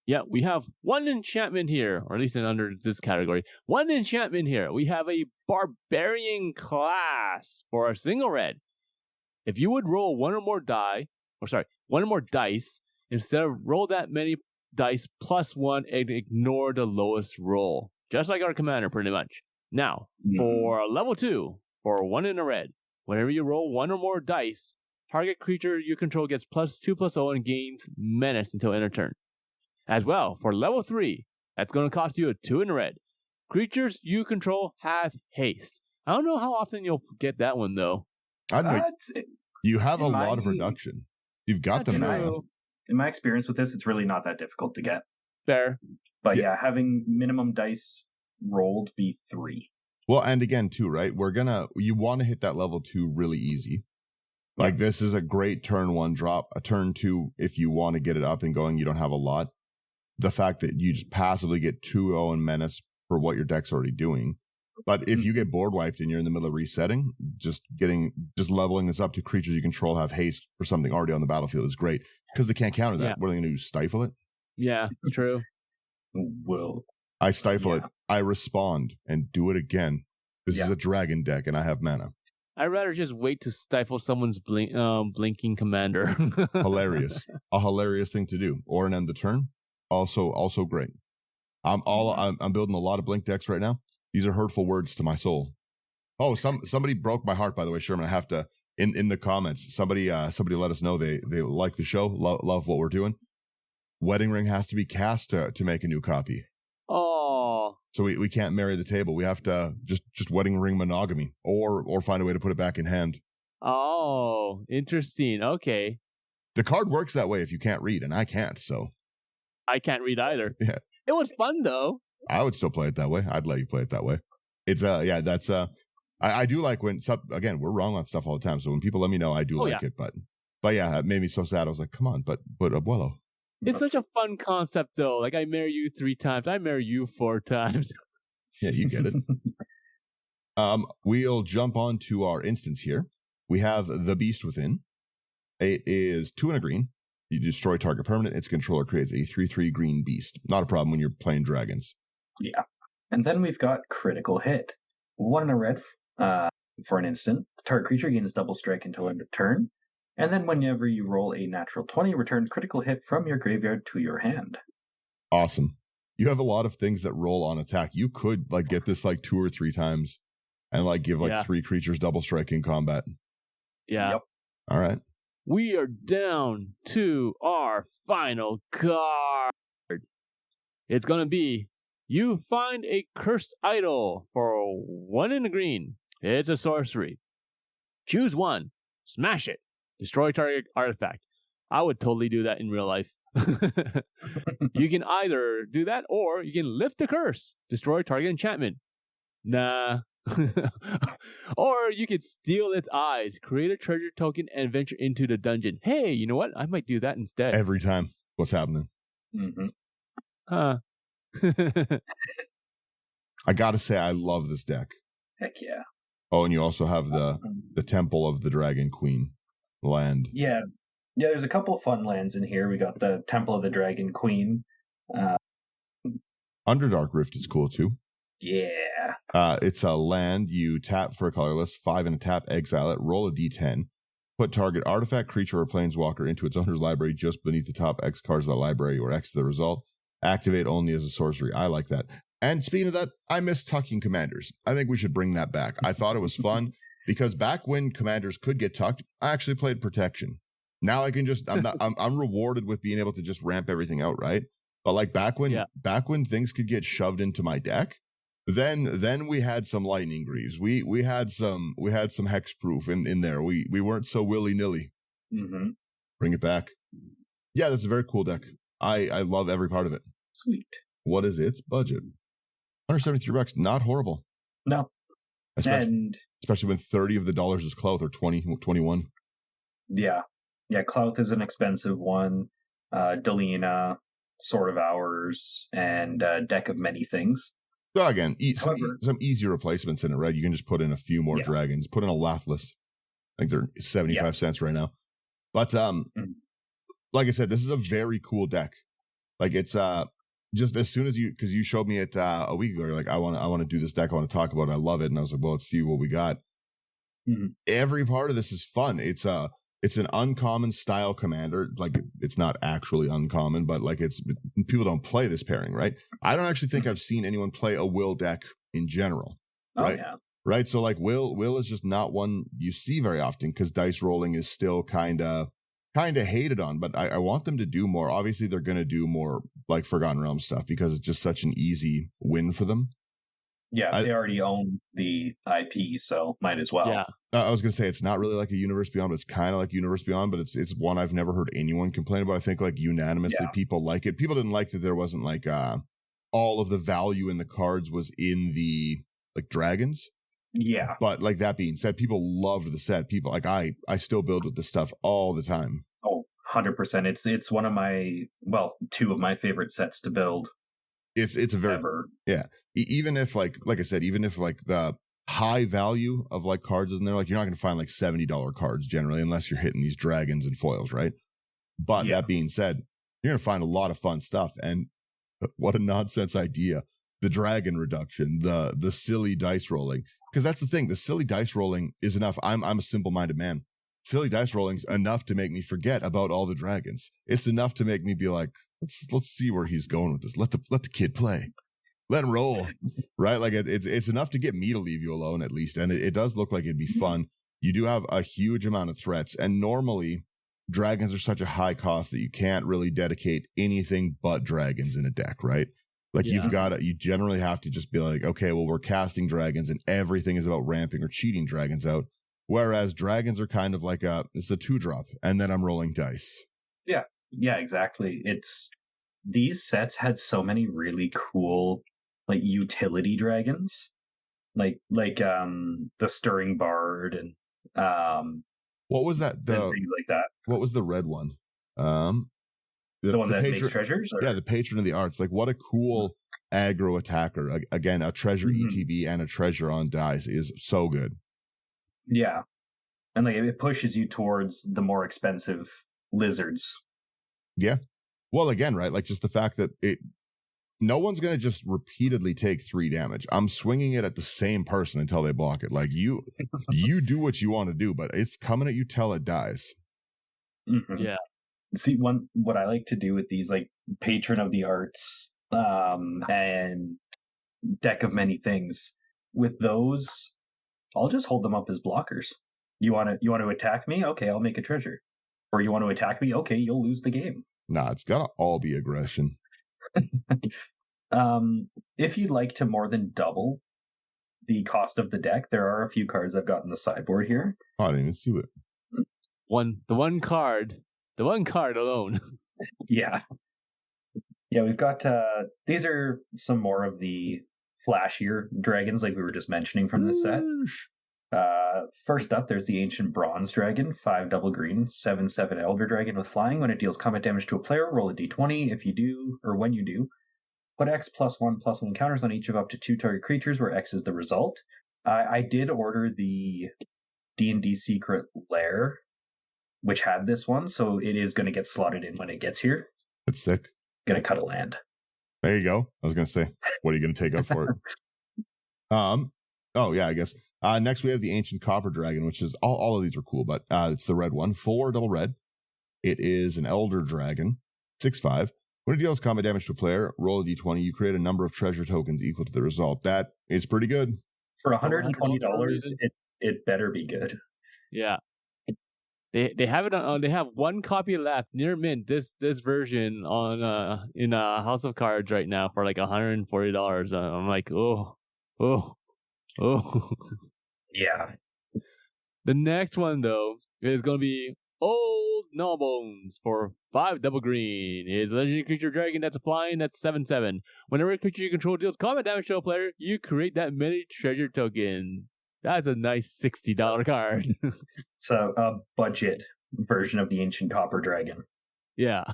Yeah, we have 1 enchantment here, or at least under this category. 1 enchantment here. We have a barbarian class for a single red. If you would roll 1 or more dice, instead of roll that many dice plus 1 and ignore the lowest roll. Just like our commander, pretty much. Now, for level 2, for 1 in a red, whenever you roll 1 or more dice, target creature you control gets +2/+0 and gains menace until end of turn. As well, for level 3, that's going to cost you a 2 in a red. Creatures you control have haste. I don't know how often you'll get that one, though. You have a lot of reduction. You've got the mana. In my experience with this, it's really not that difficult to get. Fair. But yeah, having minimum dice rolled be 3. Well, and again, too, right? You want to hit that level 2 really easy. Like, this is a great turn 1 drop. A turn 2, if you want to get it up and going, you don't have a lot. The fact that you just passively get 2-0 and menace for what your deck's already doing. But if you get board wiped and you're in the middle of resetting, just leveling this up to creatures you control have haste for something already on the battlefield is great. Because they can't counter that. Yeah. What are they going to do? Stifle it? Yeah, true. Will. I stifle it. I respond and do it again. This is a dragon deck and I have mana. I'd rather just wait to stifle someone's blinking commander. Hilarious. A hilarious thing to do. Or an end the turn. Also great. I'm building a lot of blink decks right now. These are hurtful words to my soul. Oh, somebody broke my heart, by the way, Sherman. I have to in the comments. Somebody let us know they like the show, love what we're doing. Wedding ring has to be cast to make a new copy. Oh. So we can't marry the table. We have to just wedding ring monogamy or find a way to put it back in hand. Oh, interesting. Okay. The card works that way if you can't read, and I can't, so. I can't read either. Yeah. It was fun, though. I would still play it that way. I'd let you play it that way. It's that's I do like when again, we're wrong on stuff all the time. So when people let me know, I do like it, but yeah, it made me so sad. I was like, come on, but Abuelo. It's such a fun concept though. Like I marry you 3 times, I marry you 4 times. Yeah, you get it. We'll jump on to our instance here. We have the Beast Within. It is 2 and a green. You destroy target permanent. Its controller creates a 3/3 green beast. Not a problem when you're playing dragons. Yeah. And then we've got Critical Hit. 1 and a red for an instant. The target creature gains double strike until end of turn. And then whenever you roll a natural 20, return Critical Hit from your graveyard to your hand. Awesome. You have a lot of things that roll on attack. You could get this 2 or 3 times and give 3 creatures double strike in combat. Yeah. Yep. All right. We are down to our final card. It's going to be you find a cursed idol for 1 in the green. It's a sorcery. Choose 1. Smash it. Destroy target artifact. I would totally do that in real life. You can either do that, or you can lift the curse, destroy target enchantment. Nah. Or you could steal its eyes, create a treasure token, and venture into the dungeon. Hey, you know what? I might do that instead. Every time. What's happening? Mm-hmm. Huh. I gotta say, I love this deck. Heck yeah. Oh, and you also have the Temple of the Dragon Queen land. Yeah, there's a couple of fun lands in here. We got the Temple of the Dragon Queen. Underdark Rift is cool too. Yeah. It's a land. You tap for a colorless, 5 and a tap, exile it, roll a d10, put target artifact, creature, or planeswalker into its owner's library just beneath the top X cards of the library, or X the result. Activate only as a sorcery. I like that. And speaking of that, I miss tucking commanders. I think we should bring that back. I thought it was fun because back when commanders could get tucked, I actually played protection. Now I can just, I'm rewarded with being able to just ramp everything out, right? But like back when things could get shoved into my deck, then we had some lightning greaves. We had some hexproof in there. We weren't so willy-nilly. Mm-hmm. Bring it back. Yeah, that's a very cool deck. I love every part of it. Sweet. What is its budget? $173, not horrible. No. Especially when 30 of the dollars is Cloth, or 21. Yeah. Yeah, Cloth is an expensive one. Delina, Sword of Hours, and Deck of Many Things. So again, some easier replacements in it, right? You can just put in a few more dragons, put in a Lathless. I think they're 75 cents right now. But like I said, this is a very cool deck. Like it's just as soon as because you showed me it a week ago, you're like, I want to do this deck, I want to talk about it, I love it. And I was like, well, let's see what we got. Mm-hmm. Every part of this is fun. It's an uncommon style commander. Like it's not actually uncommon, but like people don't play this pairing, right? I don't actually think I've seen anyone play a Wyll deck in general. Right? Oh, yeah. Right. So like Wyll is just not one you see very often because dice rolling is still kind of hated on, but I want them to do more. Obviously they're going to do more like Forgotten Realms stuff because it's just such an easy win for them. Yeah, they already own the IP, so might as well. Yeah. I was going to say it's not really like a Universe Beyond, but it's kind of like Universe Beyond, but it's one I've never heard anyone complain about. I think like unanimously people like it. People didn't like that there wasn't like all of the value in the cards was in the like dragons. Yeah. But like that being said, people loved the set. People like I still build with this stuff all the time. Oh, 100%. It's one of my, two of my favorite sets to build. It's a very even if like I said, even if like the high value of like cards is in there, like you're not going to find like $70 cards generally unless you're hitting these dragons and foils, right? But that being said, you're going to find a lot of fun stuff. And what a nonsense idea. The dragon reduction, the silly dice rolling. Because that's the thing, the silly dice rolling is enough. I'm a simple-minded man. Silly dice rolling's enough to make me forget about all the dragons. It's enough to make me be like, let's see where he's going with this. Let the kid play. Let him roll. Right? Like it's enough to get me to leave you alone at least. And it does look like it'd be fun. You do have a huge amount of threats. And normally dragons are such a high cost that you can't really dedicate anything but dragons in a deck, right? Like you generally have to just be like, okay, well, we're casting dragons and everything is about ramping or cheating dragons out. Whereas dragons are kind of like it's a 2-drop and then I'm rolling dice. Yeah. Yeah, exactly. These sets had so many really cool like utility dragons. Like the Stirring Bard and what was that? And things like that. What was the red one? The one that makes treasures? Or? Yeah, the Patron of the Arts. Like, what a cool aggro attacker. Again, a treasure ETB and a treasure on dice is so good. Yeah. And like it pushes you towards the more expensive lizards. Yeah. Well, again, right? Like just the fact that no one's going to just repeatedly take 3 damage. I'm swinging it at the same person until they block it. Like you do what you want to do, but it's coming at you till it dies. Mm-hmm. Yeah. See, what I like to do with these, like Patron of the Arts, and Deck of Many Things, with those, I'll just hold them up as blockers. You want to attack me? Okay, I'll make a treasure. Or you want to attack me? Okay, you'll lose the game. Nah, it's gotta all be aggression. If you'd like to more than double the cost of the deck, there are a few cards I've got in the sideboard here. Oh, I didn't even see it. The one card alone. Yeah. Yeah, we've got these are some more of the flashier dragons like we were just mentioning from this set. First up, there's the Ancient Bronze Dragon, 5 double green, 7/7 Elder Dragon with flying. When it deals combat damage to a player, roll a d20. If you do, or when you do, put X +1/+1 counters on each of up to 2 target creatures where X is the result. I did order the D&D Secret Lair, which had this one, so it is going to get slotted in when it gets here. That's sick. Going to cut a land. There you go. I was going to say, what are you going to take up for it? Oh, yeah, I guess. Next, we have the Ancient Copper Dragon, which is all of these are cool, but it's the red one. 4 double red. It is an Elder Dragon, 6/5. When it deals combat damage to a player, roll a d20. You create a number of treasure tokens equal to the result. That is pretty good. For $120, it better be good. Yeah. They have it on. They have one copy left near mint. This version on in House of Cards right now for like $140. I'm like, oh. Yeah. The next one though is gonna be Old Gnawbones for 5 double green. It's a legendary creature dragon that's flying. That's 7/7. Whenever a creature you control deals combat damage to a player, you create that many treasure tokens. That's a nice $60 card. So a budget version of the Ancient Copper Dragon. Yeah.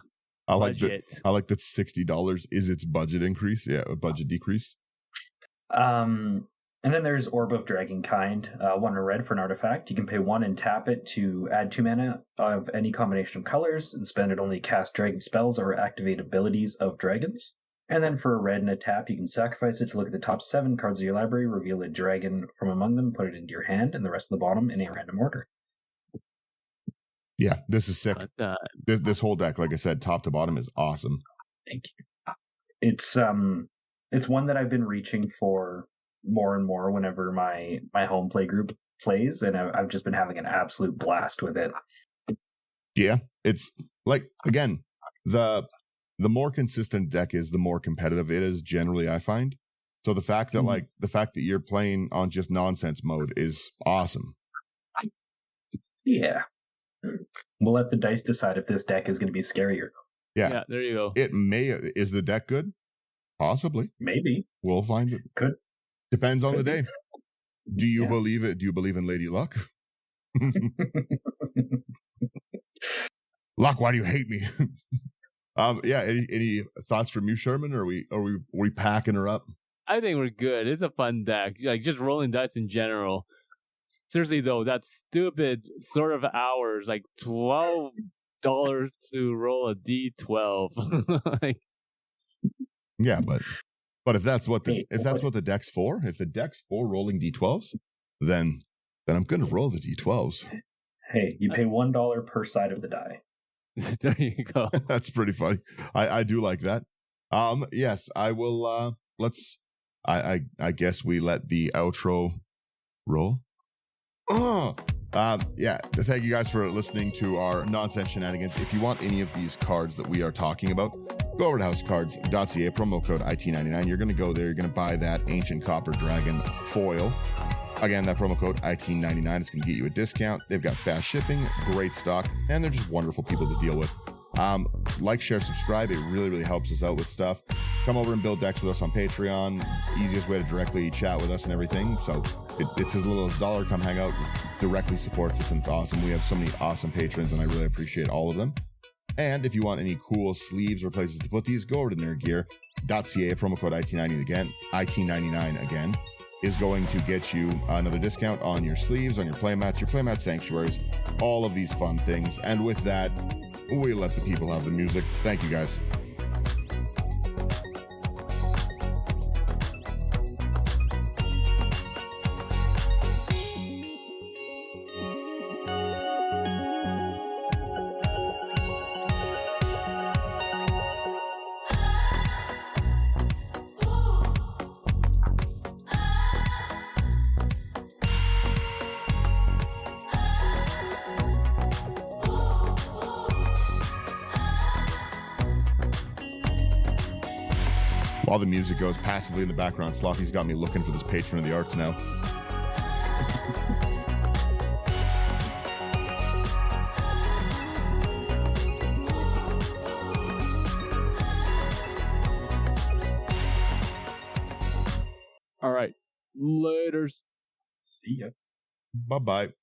I like that $60 is its budget increase. Yeah, a budget decrease. And then there's Orb of Dragonkind, 1 red for an artifact. You can pay 1 and tap it to add 2 mana of any combination of colors and spend it only to cast dragon spells or activate abilities of dragons. And then for a red and a tap, you can sacrifice it to look at the top 7 cards of your library, reveal a dragon from among them, put it into your hand, and the rest of the bottom in a random order. Yeah, this is sick. This whole deck, like I said, top to bottom is awesome. Thank you. It's one that I've been reaching for more and more whenever my home play group plays, and I've just been having an absolute blast with it. Yeah, it's like, again, the more consistent deck is, the more competitive it is generally, I find. So the fact that you're playing on just nonsense mode is awesome. Yeah. We'll let the dice decide if this deck is going to be scarier. Yeah, there you go. Is the deck good? Possibly. Maybe. We'll find it. Could. Depends on the day. Do you believe it? Do you believe in Lady Luck? Luck, why do you hate me? Yeah. Any thoughts from you, Sherman? Or are we packing her up? I think we're good. It's a fun deck. Like just rolling dice in general. Seriously though, that stupid sort of hours, like $12 to roll a D12. Like, yeah, but if that's what the deck's for, if the deck's for rolling D12s, then I'm gonna roll the D12s. Hey, you pay $1 per side of the die. There you go. That's pretty funny. I do like that. Yes, I will. I guess we let the outro roll. Yeah. Thank you guys for listening to our nonsense shenanigans. If you want any of these cards that we are talking about, go over to housecards.ca, promo code IT99. You're going to go there. You're going to buy that Ancient Copper Dragon foil. Again, that promo code IT99 is going to get you a discount. They've got fast shipping, great stock, and they're just wonderful people to deal with. Like, share, subscribe. It really, really helps us out with stuff. Come over and build decks with us on Patreon. Easiest way to directly chat with us and everything. So it's as little as $1. Come hang out. Directly supports us, and it's awesome. We have so many awesome patrons, and I really appreciate all of them. And if you want any cool sleeves or places to put these, go over to nerdgear.ca, promo code IT99 again, is going to get you another discount on your sleeves, on your playmat sanctuaries, all of these fun things. And with that, we let the people have the music. Thank you, guys. While the music goes passively in the background, Slothy's got me looking for this patron of the arts now. All right. Laters. See ya. Bye bye.